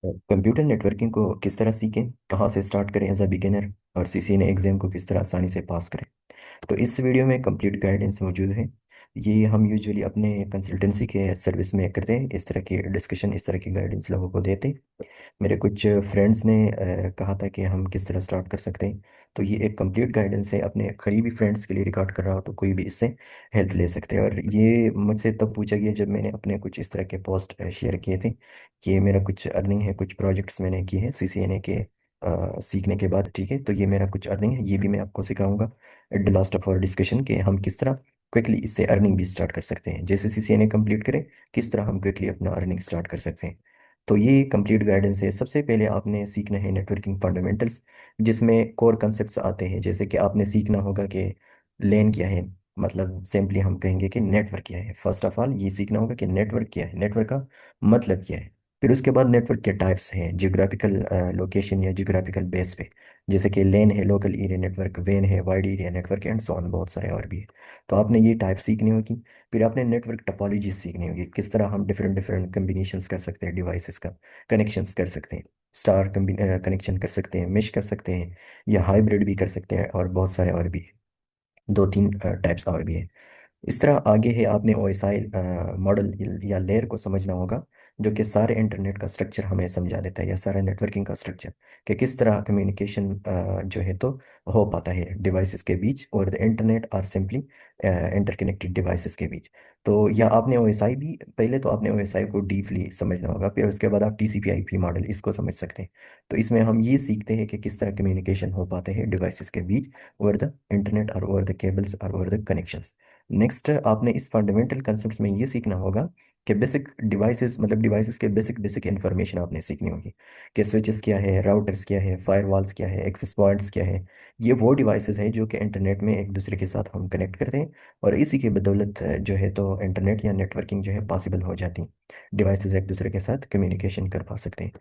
Computer networking को किस तरह सीखें, कहाँ से स्टार्ट करें एज अ बिगिनर, और सीसीएनए एग्जाम को किस तरह आसानी से पास करें। तो इस वीडियो में कंप्लीट गाइडेंस मौजूद है। ये हम यूजुअली अपने कंसल्टेंसी के सर्विस में करते हैं, इस तरह की डिस्कशन, इस तरह की गाइडेंस लोगों को देते हैं। मेरे कुछ फ्रेंड्स ने कहा था कि हम किस तरह स्टार्ट कर सकते हैं। तो ये एक कंप्लीट गाइडेंस है, अपने करीबी फ्रेंड्स के लिए रिकॉर्ड कर रहा हो तो कोई भी इससे हेल्प ले सकते हैं। और ये मुझसे तब पूछा गया जब मैंने अपने कुछ इस तरह के पोस्ट शेयर किए थे कि मेरा कुछ अर्निंग है, कुछ प्रोजेक्ट्स मैंने किए हैं सीसीएनए के सीखने के बाद। ठीक है, तो ये मेरा कुछ अर्निंग है, ये भी मैं आपको सिखाऊंगा at the last of our discussion कि हम किस तरह क्विकली इससे अर्निंग भी स्टार्ट कर सकते हैं। जैसे सीसीएनए कंप्लीट करें, किस तरह हम क्विकली अपना अर्निंग स्टार्ट कर सकते हैं। तो ये कंप्लीट गाइडेंस है। सबसे पहले आपने सीखना है नेटवर्किंग फंडामेंटल्स, जिसमें कोर कंसेप्ट्स आते हैं। जैसे कि आपने सीखना होगा कि लेन क्या है, मतलब सिंपली हम कहेंगे कि नेटवर्क क्या है। फर्स्ट ऑफ ऑल ये सीखना होगा कि नेटवर्क क्या है, नेटवर्क का मतलब क्या है। फिर उसके बाद नेटवर्क के टाइप्स हैं, जियोग्राफिकल लोकेशन या जियोग्राफिकल बेस पे। जैसे कि लेन है, लोकल एरिया नेटवर्क, वेन है, wide area network, and so on, बहुत सारे और भी है। तो आपने ये टाइप सीखनी होगी। फिर आपने नेटवर्क टपोलॉजी सीखनी होगी, किस तरह हम डिफरेंट डिफरेंट कम्बिनेशंस कर सकते हैं डिवाइसेस का, कनेक्शंस कर सकते हैं, स्टार कनेक्शन कर सकते हैं, मेश कर सकते हैं, या हाइब्रिड भी कर सकते हैं, और बहुत सारे और भी हैं। दो तीन टाइप्स और भी हैं। इस तरह आगे है, आपने ओएसआई मॉडल या लेयर को समझना होगा, जो कि सारे इंटरनेट का स्ट्रक्चर हमें समझा देता है, या सारा नेटवर्किंग का स्ट्रक्चर, कि किस तरह कम्युनिकेशन जो है तो हो पाता है डिवाइसेस के बीच, और the internet are simply interconnected devices के बीच। तो या आपने ओएसआई भी, पहले तो आपने ओएसआई को डीपली समझना होगा, फिर उसके बाद आप टीसीपी आईपी मॉडल इसको समझ सकते हैं। तो इसमें हम ये सीखते हैं कि किस तरह कम्युनिकेशन हो पाते हैं डिवाइसेस के बीच, ओवर द इंटरनेट और ओवर द केबल्स और ओवर द कनेक्शंस। नेक्स्ट आपने इस फंडामेंटल कंसेप्ट में ये सीखना होगा कि बेसिक डिवाइसेस, मतलब डिवाइसेस के बेसिक बेसिक इंफॉर्मेशन आपने सीखनी होगी, कि स्विचेस क्या है, राउटर्स क्या है, फायरवॉल्स क्या है, एक्सेस पॉइंट्स क्या है। ये वो डिवाइसेस हैं जो कि इंटरनेट में एक दूसरे के साथ हम कनेक्ट करते हैं, और इसी की बदौलत जो है तो इंटरनेट या नेटवर्किंग जो है पॉसिबल हो जाती है। डिवाइसेस एक दूसरे के साथ कम्युनिकेशन कर पा सकते हैं।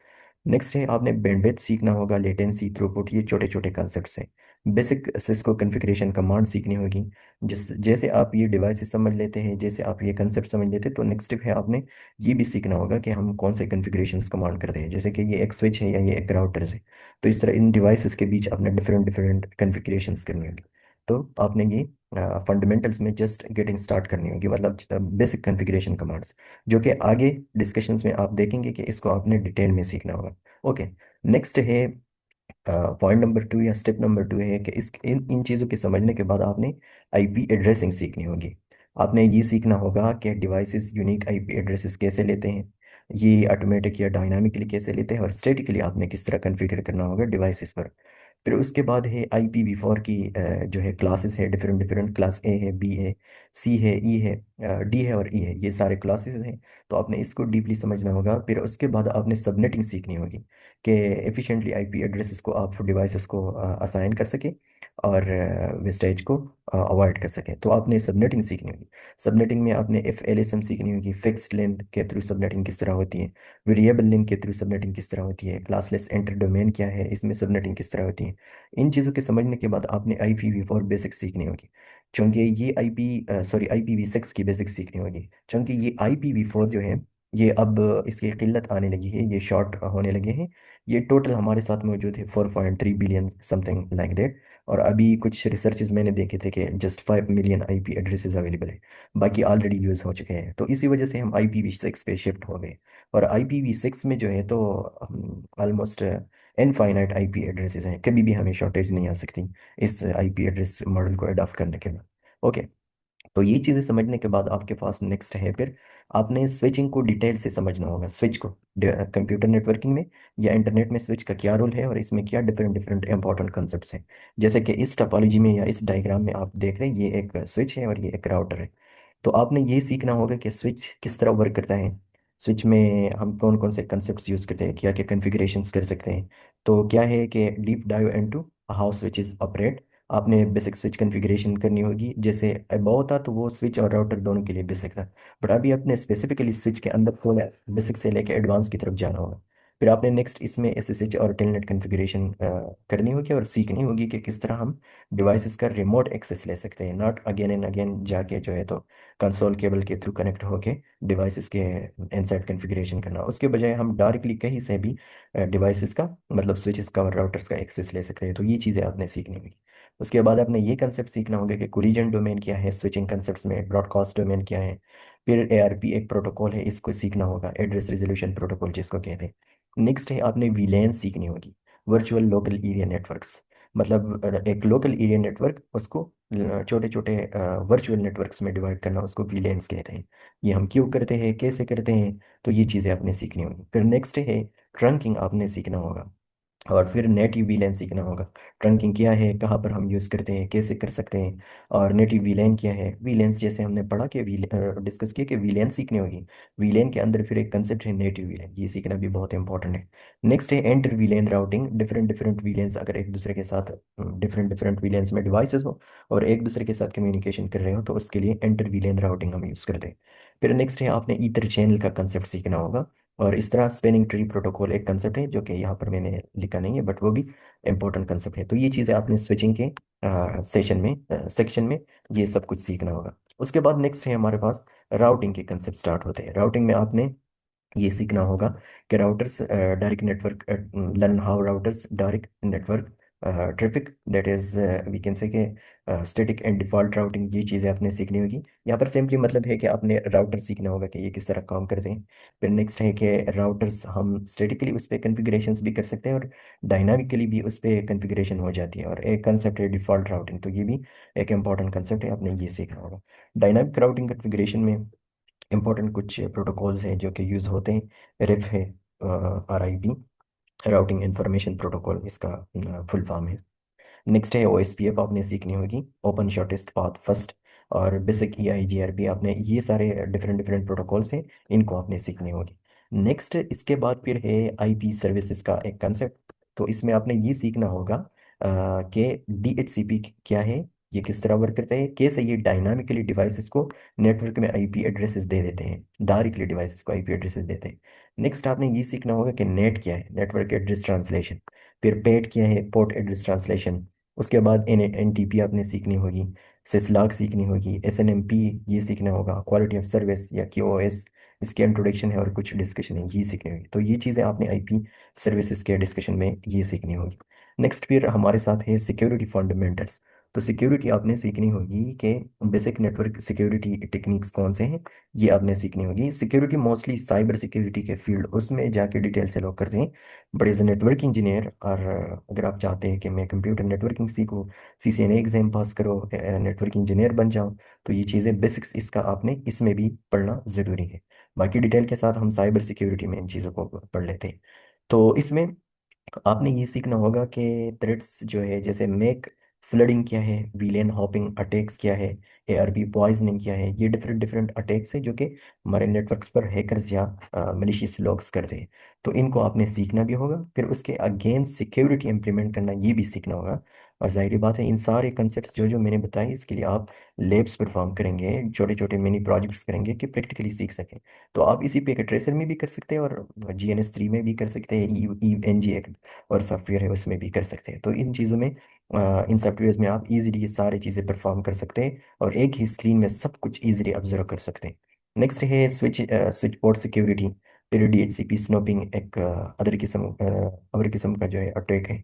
नेक्स्ट है, आपने बैंडविड्थ सीखना होगा, लेटेंसी, थ्रूपुट, ये छोटे छोटे कॉन्सेप्ट्स हैं। बेसिक सिस्को कॉन्फ़िगरेशन कमांड सीखनी होगी। जिस जैसे आप ये डिवाइस समझ लेते हैं, जैसे आप ये कंसेप्ट समझ लेते हैं, तो नेक्स्ट स्टेप है आपने ये भी सीखना होगा कि हम कौन से कॉन्फ़िगरेशंस कमांड करते हैं। जैसे कि ये एक स्विच है या ये एक राउटर है, तो इस तरह इन डिवाइसेस के बीच आपने डिफरेंट डिफरेंट कॉन्फ़िगरेशंस करनी होगी। तो आपने ये फंडामेंटल्स में जस्ट गेटिंग स्टार्ट करनी होगी, मतलब बेसिक कॉन्फ़िगरेशन कमांड्स, जो कि आगे डिस्कशंस में आप देखेंगे कि इसको आपने डिटेल में सीखना होगा। ओके। नेक्स्ट है पॉइंट नंबर टू या स्टेप नंबर टू है कि इस इन इन चीज़ों के समझने के बाद आपने आईपी एड्रेसिंग सीखनी होगी। आपने ये सीखना होगा कि डिवाइसेस यूनिक आईपी एड्रेसेस कैसे लेते हैं, ये ऑटोमेटिक या डायनामिकली कैसे लेते हैं, और स्टैटिकली आपने किस तरह कॉन्फ़िगर करना होगा डिवाइसेस पर। फिर उसके बाद है IPv4 की जो है क्लासेस है, डिफरेंट डिफरेंट क्लास ए है, बी है, सी है, ई है, डी है और ई है, ये सारे क्लासेस हैं। तो आपने इसको डीपली समझना होगा। फिर उसके बाद आपने सबनेटिंग सीखनी होगी, कि एफिशिएंटली आईपी एड्रेसेस को आप डिवाइसेस को असाइन कर सके, और वेस्टेज को अवॉइड कर सके। तो आपने सबनेटिंग सीखनी होगी। सबनेटिंग में आपने FLSM सीखनी होगी, फिक्स्ड लेंथ के थ्रू सबनेटिंग किस तरह होती है, वेरिएबल लेंथ के थ्रू सबनेटिंग किस तरह होती है, क्लासलेस इंटर डोमेन क्या है, इसमें सबनेटिंग किस तरह होती है। इन चीज़ों के समझने के बाद आपने IPv4 बेसिक्स सीखनी होगी, चूँकि ये IPv6 की बेसिक्स सीखनी होगी, चूँकि ये IPv4 जो है, ये अब इसकी किल्लत आने लगी है, ये शॉर्ट होने लगे हैं। ये टोटल हमारे साथ मौजूद है 4.3 बिलियन समथिंग लाइक दैट। और अभी कुछ रिसर्चेज मैंने देखे थे कि just 5 million IP addresses available है, बाकी ऑलरेडी यूज़ हो चुके हैं। तो इसी वजह से हम IPv6 पे शिफ्ट हो गए। और IPv6 में जो है तो ऑलमोस्ट इनफाइनाइट आईपी एड्रेसेस हैं, कभी भी हमें शॉर्टेज नहीं आ सकती इस आईपी एड्रेस मॉडल को अडॉप्ट करने के बाद। ओके। तो ये चीज़ें समझने के बाद आपके पास नेक्स्ट है, फिर आपने स्विचिंग को डिटेल से समझना होगा। स्विच को कंप्यूटर नेटवर्किंग में या इंटरनेट में स्विच का क्या रोल है, और इसमें क्या डिफरेंट डिफरेंट इंपॉर्टेंट कंसेप्ट्स हैं। जैसे कि इस टोपोलॉजी में या इस डायग्राम में आप देख रहे हैं, ये एक स्विच है और ये एक राउटर है। तो आपने ये सीखना होगा कि स्विच किस तरह वर्क करता है, स्विच में हम कौन कौन से कंसेप्ट्स यूज़ करते हैं, क्या क्या कॉन्फ़िगरेशंस कर सकते हैं। तो क्या है कि deep dive into how switches operate. आपने बेसिक स्विच कॉन्फ़िगरेशन करनी होगी। जैसे अबाव था तो वो स्विच और राउटर दोनों के लिए बेसिक था, बट अभी अपने स्पेसिफिकली स्विच के अंदर थोड़ा बेसिक से लेके एडवांस की तरफ जाना होगा। फिर आपने नेक्स्ट इसमें SSH और टेलनेट कन्फिग्रेशन करनी होगी और सीखनी होगी कि किस तरह हम डिवाइसेस का रिमोट एक्सेस ले सकते हैं, नॉट अगेन एंड अगेन जाके जो है तो कंसोल केबल के थ्रू कनेक्ट होके डिवाइसेस के इनसाइड कन्फिग्रेशन करना। उसके बजाय हम डायरेक्टली कहीं से भी डिवाइसेस का मतलब स्विचेस का और राउटर्स का एक्सेस ले सकते हैं। तो ये चीज़ें आपने सीखनी होगी। उसके बाद आपने ये कंसेप्ट सीखना होगा कि कोलिजन डोमेन क्या है, स्विचिंग कंसेप्ट्स में ब्रॉडकास्ट डोमेन क्या है। फिर ARP एक प्रोटोकॉल है, इसको सीखना होगा, एड्रेस रेजोल्यूशन प्रोटोकॉल जिसको कहते हैं। नेक्स्ट है आपने वीलैन सीखनी होगी, वर्चुअल लोकल एरिया नेटवर्क्स। मतलब एक लोकल एरिया नेटवर्क उसको छोटे छोटे वर्चुअल नेटवर्क्स में डिवाइड करना, उसको वीलैन्स कहते हैं। ये हम क्यों करते हैं, कैसे करते हैं, तो ये चीज़ें आपने सीखनी होगी। फिर नेक्स्ट है ट्रंकिंग आपने सीखना होगा। और फिर नेटिव वीलैन सीखना होगा। ट्रंकिंग क्या है, कहाँ पर हम यूज़ करते हैं, कैसे कर सकते हैं। और नेटिव वीलैन क्या है, वीलैंस जैसे हमने पढ़ा कि डिस्कस किया कि वीलैन सीखनी होगी। वीलैन के अंदर फिर एक कंसेप्ट है नेटिव वीलैन, ये सीखना भी बहुत इंपॉर्टेंट है। नेक्स्ट है एंटर वीलैन राउटिंग। डिफरेंट डिफरेंट वीलैंस अगर एक दूसरे के साथ डिफरेंट डिफरेंट वीलैंस में डिवाइसेस हो और एक दूसरे के साथ कम्युनिकेशन कर रहे हो तो उसके लिए एंटर वीलैन राउटिंग हम यूज़ करते हैं। फिर नेक्स्ट है आपने ईथर चैनल का कंसेप्ट सीखना होगा। और इस तरह स्पेनिंग ट्री प्रोटोकॉल एक कंसेप्ट है जो कि यहाँ पर मैंने लिखा नहीं है, बट वो भी इंपॉर्टेंट कंसेप्ट है। तो ये चीज़ें आपने स्विचिंग के सेक्शन में ये सब कुछ सीखना होगा। उसके बाद नेक्स्ट है हमारे पास राउटिंग के कंसेप्ट स्टार्ट होते हैं। राउटिंग में आपने ये सीखना होगा कि routers direct network, learn how routers direct network traffic, that is we can say कि स्टैटिक एंड डिफॉल्ट राउटिंग। ये चीज़ें आपने सीखनी होगी। यहाँ पर सिंपली मतलब है कि आपने राउटर सीखना होगा कि ये किस तरह काम करते हैं। फिर नेक्स्ट है कि राउटर्स हम स्टैटिकली उस पर कन्फिग्रेशंस भी कर सकते हैं और डायनामिकली भी उस पर कन्फिग्रेशन हो जाती है। और एक कंसेप्ट है डिफॉल्ट राउटिंग, तो ये भी एक इंपॉर्टेंट कंसेप्ट है, आपने ये सीखना होगा। डायनामिक राउटिंग कन्फिग्रेशन में इंपॉर्टेंट कुछ प्रोटोकॉल्स हैं जो कि यूज़ होते हैं। रिफ है, RIP, राउटिंग इंफॉर्मेशन प्रोटोकॉल इसका फुल फॉर्म है। नेक्स्ट है OSPF आपने सीखनी होगी, ओपन शॉर्टेस्ट पाथ फर्स्ट। और बेसिक EIGRP, आपने ये सारे डिफरेंट डिफरेंट प्रोटोकॉल्स हैं, इनको आपने सीखनी होगी। नेक्स्ट इसके बाद फिर है IP सर्विसेज का एक कंसेप्ट। तो इसमें आपने ये सीखना होगा कि DHCP क्या है, ये किस तरह वर्क करता है, कैसे ये डायनामिकली डिवाइसेस को नेटवर्क में IP एड्रेसेस दे देते हैं, डायरेक्टली डिवाइसेस को IP एड्रेसेस देते हैं। नेक्स्ट आपने ये सीखना होगा कि नेट क्या है, नेटवर्क एड्रेस ट्रांसलेशन। फिर पेट क्या है, पोर्ट एड्रेस ट्रांसलेशन। उसके बाद NTP आपने सीखनी होगी, सिस्लाक सीखनी होगी, SNMP ये सीखना होगा, क्वालिटी ऑफ सर्विस या QoS, इसके इंट्रोडक्शन है और कुछ डिस्कशन है, ये सीखनी होगी। तो ये चीज़ें आपने IP सर्विसेज के डिस्कशन में ये सीखनी होगी। नेक्स्ट फिर हमारे साथ है सिक्योरिटी फंडामेंटल्स। तो सिक्योरिटी आपने सीखनी होगी कि बेसिक नेटवर्क सिक्योरिटी टेक्निक्स कौन से हैं, ये आपने सीखनी होगी। सिक्योरिटी मोस्टली साइबर सिक्योरिटी के फील्ड उसमें जाके डिटेल से लोग करते हैं। But as a network engineer, और अगर आप चाहते हैं कि मैं कंप्यूटर नेटवर्किंग सीखूँ, CCNA एग्जाम पास करो, नेटवर्क इंजीनियर बन जाऊँ, तो ये चीज़ें बेसिक्स इसका आपने इसमें भी पढ़ना ज़रूरी है। बाकी डिटेल के साथ हम साइबर सिक्योरिटी में इन चीज़ों को पढ़ लेते हैं। तो इसमें आपने ये सीखना होगा कि थ्रेड्स जो है, जैसे मेक फ्लडिंग क्या है, वीलेन हॉपिंग अटैक्स क्या है, ARP पॉइजनिंग क्या है, ये डिफरेंट डिफरेंट अटैक्स हैं जो कि हमारे नेटवर्क्स पर हैकर्स या मलिशियस लोग करते हैं। तो इनको आपने सीखना भी होगा। फिर उसके अगेंस्ट सिक्योरिटी इम्प्लीमेंट करना ये भी सीखना होगा। और जाहिर बात है इन सारे कंसेप्ट जो जो मैंने बताए इसके लिए आप लेब्स परफॉर्म करेंगे, छोटे छोटे मिनी प्रोजेक्ट्स करेंगे कि प्रैक्टिकली सीख सकें। तो आप इसी पे ट्रेसर में भी कर सकते हैं और GNS3 में भी कर सकते हैं, NG और सॉफ्टवेयर है उसमें भी कर सकते हैं। तो इन चीज़ों में इन सॉफ्टवेयर में आप इजीली ये सारी चीज़ें परफॉर्म कर सकते हैं और एक ही स्क्रीन में सब कुछ इजीली ऑब्जर्व कर सकते हैं। नेक्स्ट है स्विच पोर्ट सिक्योरिटी। फिर DHCP स्नोपिंग एक अदर किस्म का जो है अटैक है,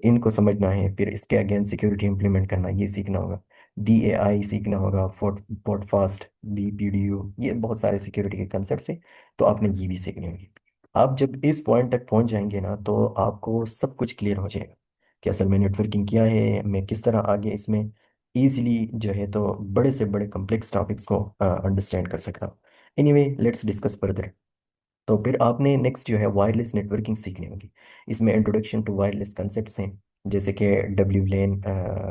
इनको समझना है। फिर इसके अगेंस्ट सिक्योरिटी इंप्लीमेंट करना ये सीखना होगा। DAI सीखना होगा, फोर्ट पोर्ट फास्ट, BPDU, ये बहुत सारे सिक्योरिटी के कंसेप्ट हैं, तो आपने ये भी सीखनी होगी। आप जब इस पॉइंट तक पहुंच जाएंगे ना तो आपको सब कुछ क्लियर हो जाएगा कि असल में नेटवर्किंग क्या है, मैं किस तरह आगे इसमें इजीली जो है तो बड़े से बड़े कॉम्प्लेक्स टॉपिक्स को अंडरस्टैंड कर सकता हूँ। Anyway, let's discuss further. तो फिर आपने नेक्स्ट जो है वायरलेस नेटवर्किंग सीखनी होगी। इसमें इंट्रोडक्शन टू वायरलेस कंसेप्ट्स हैं, जैसे कि WLAN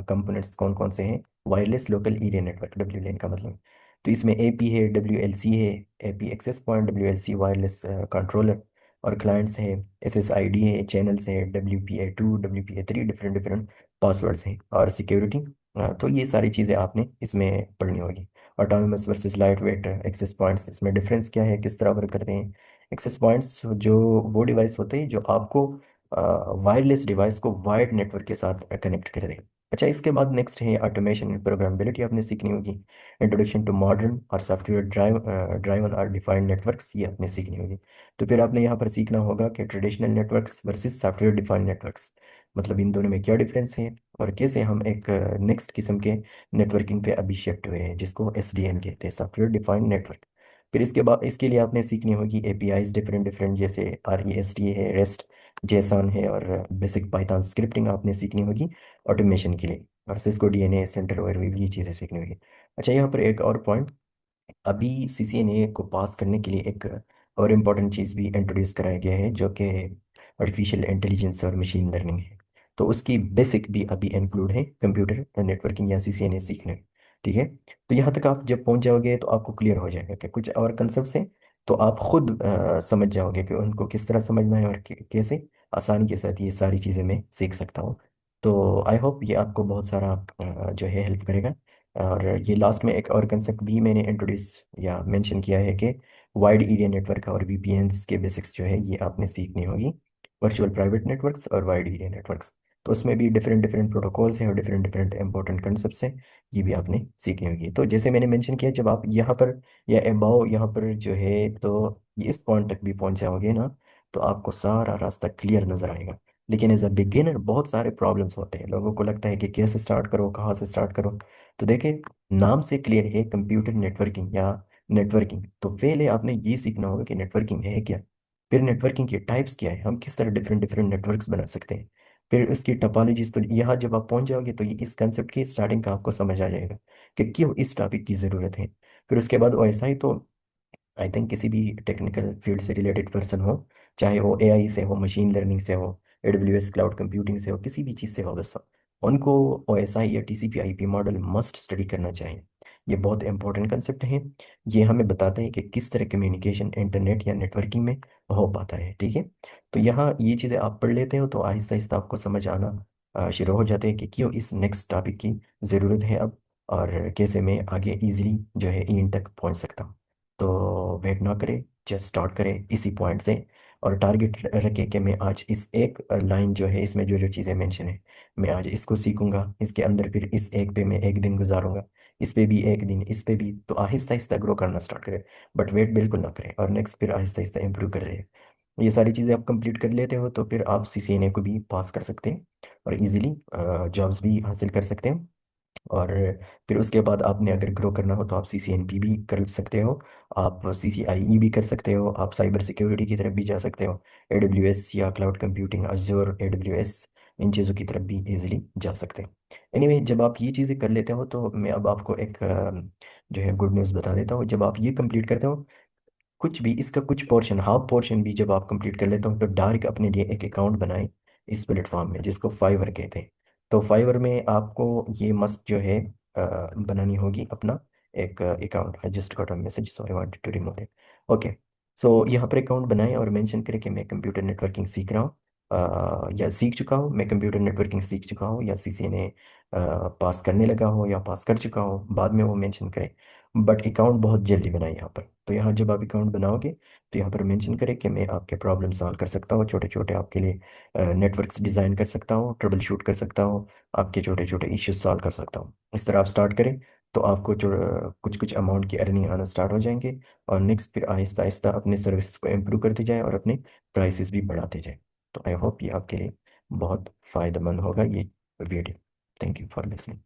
कंपोनेंट्स कौन कौन से हैं, wireless local area network, WLAN का मतलब। तो इसमें AP है, WLC है, AP access point, WLC wireless controller. और क्लाइंट्स है, SSID है, चैनल्स है, WPA2, WPA3, different different passwords हैं। और सिक्योरिटी, तो ये सारी चीज़ें आपने इसमें पढ़नी होगी। Autonomous versus lightweight access points, इसमें डिफरेंस क्या है, किस तरह वर्क करते हैं। एक्सेस पॉइंट्स जो वो डिवाइस होते हैं जो आपको वायरलेस डिवाइस को वायर्ड नेटवर्क के साथ कनेक्ट कर दें। अच्छा, इसके बाद नेक्स्ट है ऑटोमेशन एंड प्रोग्रामेबिलिटी, आपने सीखनी होगी। इंट्रोडक्शन टू मॉडर्न और सॉफ्टवेयर ड्राइवन और डिफाइंड नेटवर्क्स, ये आपने सीखनी होगी। तो फिर आपने यहाँ पर सीखना होगा कि traditional networks versus software defined networks, मतलब इन दोनों में क्या डिफरेंस है और कैसे हम एक नेक्स्ट किस्म के नेटवर्किंग पे अभी शिफ्ट हुए हैं, जिसको एसडीएन कहते हैं, सॉफ्टवेयर डिफाइंड नेटवर्क। फिर इसके बाद इसके लिए आपने सीखनी होगी एपीआईज डिफरेंट डिफरेंट, जैसे आर ई एस टी है, रेस्ट, जेसन है, और बेसिक पाइथन स्क्रिप्टिंग आपने सीखनी होगी ऑटोमेशन के लिए, और सिस्को डीएनए सेंटर और भी ये चीज़ें सीखनी होगी। अच्छा, यहाँ पर एक और पॉइंट, अभी सीसीएनए को पास करने के लिए एक और इम्पॉर्टेंट चीज़ भी इंट्रोड्यूस कराया गया है, जो कि आर्टिफिशियल इंटेलिजेंस और मशीन लर्निंग है। तो उसकी बेसिक भी अभी इंक्लूड है कंप्यूटर नेटवर्किंग या सीसीएनए सीखने में। ठीक है, तो यहाँ तक आप जब पहुँच जाओगे तो आपको क्लियर हो जाएगा कि कुछ और कंसेप्ट हैं, तो आप खुद समझ जाओगे कि उनको किस तरह समझना है और कैसे आसानी के साथ ये सारी चीज़ें मैं सीख सकता हूँ। तो आई होप ये आपको बहुत सारा जो है हेल्प करेगा। और ये लास्ट में एक और कंसेप्ट भी मैंने इंट्रोड्यूस या मेंशन किया है कि वाइड एरिया नेटवर्क और वीपीएन्स के बेसिक्स जो है ये आपने सीखनी होगी, वर्चुअल प्राइवेट नेटवर्क्स और वाइड एरिया नेटवर्क्स। तो उसमें भी डिफरेंट डिफरेंट प्रोटोकॉल्स हैं और डिफरेंट डिफरेंट इंपॉर्टेंट कंसेप्ट्स हैं, ये भी आपने सीखनी होगी। तो जैसे मैंने मेंशन किया, जब आप यहाँ पर या अबाव यहाँ पर जो है, तो ये इस पॉइंट तक भी पहुँच जाओगे ना, तो आपको सारा रास्ता क्लियर नज़र आएगा। लेकिन एज अ बिगिनर बहुत सारे प्रॉब्लम्स होते हैं, लोगों को लगता है कि कैसे स्टार्ट करो, कहाँ से स्टार्ट करो। तो देखिए, नाम से क्लियर है कंप्यूटर नेटवर्किंग या नेटवर्किंग, तो पहले आपने ये सीखना होगा कि नेटवर्किंग है क्या, फिर नेटवर्किंग के टाइप्स क्या है, हम किस तरह डिफरेंट डिफरेंट नेटवर्क्स बना सकते हैं, फिर उसकी टोपोलॉजीज। तो यहाँ जब आप पहुंच जाओगे तो ये इस कंसेप्ट की स्टार्टिंग का आपको समझ आ जाएगा कि क्यों इस टॉपिक की ज़रूरत है। फिर उसके बाद वैसा ही तो आई थिंक किसी भी टेक्निकल फील्ड से रिलेटेड पर्सन हो, चाहे वो एआई से हो, मशीन लर्निंग से हो, एडब्ल्यूएस क्लाउड कंप्यूटिंग से हो, किसी भी चीज़ से हो, बस उनको ओएसआई या TCP IP model must study करना चाहिए। ये बहुत इंपॉर्टेंट कंसेप्ट है, ये हमें बताता है कि किस तरह कम्युनिकेशन इंटरनेट या नेटवर्किंग में हो पाता है। ठीक है, तो यहाँ ये चीज़ें आप पढ़ लेते हो तो आहिस्ता आहिस्ता आपको समझ आना शुरू हो जाते हैं कि क्यों इस नेक्स्ट टॉपिक की ज़रूरत है अब, और कैसे मैं आगे इजीली जो है इन तक पहुँच सकता हूँ। तो वेट ना करें, जस्ट स्टार्ट करें इसी पॉइंट से, और टारगेट रखें कि मैं आज इस एक लाइन जो है, इसमें जो जो चीज़ें मेंशन है, मैं आज इसको सीखूंगा, इसके अंदर फिर इस एक पे मैं एक दिन गुजारूंगा, इस पे भी एक दिन, इस पे भी। तो आहिस्ता आहिस्ता ग्रो करना स्टार्ट करें, बट वेट बिल्कुल ना करें, और नेक्स्ट फिर आहिस्ता आहिस्ता इंप्रूव कर रहे हैं। ये सारी चीज़ें आप कंप्लीट कर लेते हो तो फिर आप सीसीएनए को भी पास कर सकते हैं और इजीली जॉब्स भी हासिल कर सकते हैं। और फिर उसके बाद आपने अगर ग्रो करना हो तो आप सीसीएनपी भी कर सकते हो, आप सीसीआईई भी कर सकते हो, आप साइबर सिक्योरिटी की तरफ भी जा सकते हो, एडब्ल्यूएस या क्लाउड कंप्यूटिंग, अज़ूर, एडब्ल्यूएस, इन चीज़ों की तरफ भी इजीली जा सकते हो। एनीवे, जब आप ये चीज़ें कर लेते हो तो मैं अब आपको एक जो है गुड न्यूज़ बता देता हूँ। जब आप ये कंप्लीट करते हो, कुछ भी इसका कुछ पोर्शन, हाफ पोर्शन भी जब आप कंप्लीट कर लेते हो, तो डायरेक्ट अपने लिए एक अकाउंट बनाएं इस प्लेटफॉर्म में, जिसको फाइवर कहते हैं। तो फाइवर में आपको ये मस्ट जो है बनानी होगी अपना एक account. I just got a message so I wanted to remove it. Okay, so यहाँ पर अकाउंट बनाएं और मेंशन करें कि मैं कंप्यूटर नेटवर्किंग सीख रहा हूँ, या सीख चुका हूँ, मैं कंप्यूटर नेटवर्किंग सीख चुका हूँ, या सीसीएनए पास करने लगा हो या पास कर चुका हूँ, बाद में वो मेंशन करें। बट अकाउंट बहुत जल्दी बनाए यहाँ पर। तो यहाँ जब आप अकाउंट बनाओगे तो यहाँ पर मेंशन करें कि मैं आपके प्रॉब्लम सॉल्व कर सकता हूँ, छोटे छोटे आपके लिए नेटवर्क्स डिज़ाइन कर सकता हूँ, ट्रबल शूट कर सकता हूँ, आपके छोटे छोटे इश्यूज सॉल्व कर सकता हूँ। इस तरह आप स्टार्ट करें तो आपको जो कुछ कुछ अमाउंट की अर्निंग आना स्टार्ट हो जाएंगे, और नेक्स्ट फिर आहिस्ता आहिस्ता अपने सर्विसेज को इम्प्रूव करते जाए और अपने प्राइसेस भी बढ़ाते जाए। तो आई होप ये आपके लिए बहुत फ़ायदेमंद होगा ये video. Thank you for listening.